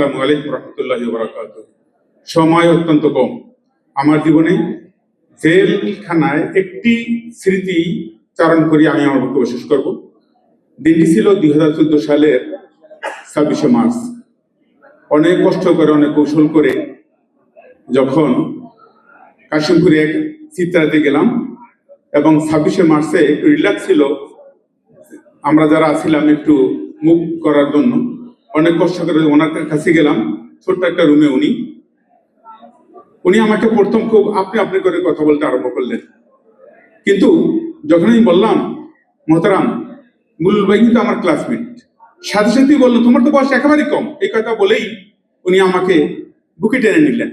আসসালামু আলাইকুম রহমতুল্লাহি ওয়া বারাকাতুহু। সময় অত্যন্ত কম। আমার জীবনে জেলখানায় একটি স্মৃতি চারণ করি আমি আমার বক্তব্য শেষ করব। দিনটি ছিল 2014 সালের 26শে মার্চ। অনেক কষ্ট করে, অনেক কৌশল করে যখন কাশিমপুরে এক চিত্রাতে গেলাম এবং 26শে মার্চে একটু রিল্যাক্স ছিল, আমরা যারা আছিলাম একটু মুভ করার জন্য অনেক কষ্ট করে ওনার কাছে গেলাম। ছোট্ট একটা রুমে উনি আমাকে প্রথম খুব আপনি করে কথা বলতে আরম্ভ করলেন। কিন্তু যখন আমি বললাম মোহতারাম মুলুল ভাই কিন্তু আমার ক্লাসমেট, সাথে সাথেই বললো তোমার তো বয়স একেবারেই কম। এই কথা বলেই উনি আমাকে বুকে টেনে নিলেন।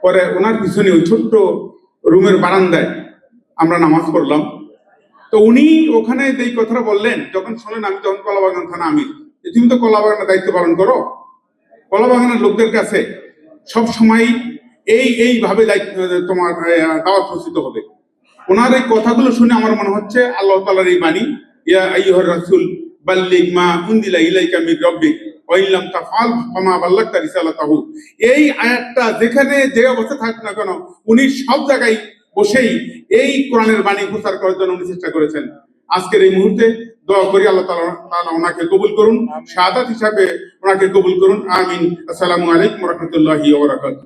পরে ওনার পিছনে ওই ছোট্ট রুমের বারান্দায় আমরা নামাজ পড়লাম। তো উনি ওখানে এই কথাটা বললেন, যখন শোনেন আমি তখন কলাবাগান থানা আমির, তুমি তো কলাবাগানের দায়িত্ব পালন করো, কলাবাগানের লোকদের কাছে সব সময় এইভাবে তোমার দাওয়াত পৌঁছিত হবে। ওনার এই কথাগুলো শুনে আমার মনে হচ্ছে আল্লাহ তাআলার এই বাণী, ইয়া আইয়ুহার রাসূল বাল্লিগ মা উনজিলা ইলাইকা মির রাব্বিক ওয়া ইন লাম তাফআল ফামা বাল্লাগতা রিসালাতাহু। এই আয়াতটা যেখানে যে অবস্থায় থাক না কেন উনি সব জায়গায় বসেই এই কোরআনের বাণী প্রচার করার জন্য উনি চেষ্টা করেছেন। আজকের এই মুহূর্তে দোয়া করি আল্লাহ তাআলা ওনাকে কবুল করুন, শাহাদাত হিসাবে ওনাকে কবুল করুন, আমিন। আসসালামু আলাইকুম ওয়া রাহমাতুল্লাহি ওয়া বারাকাতুহু।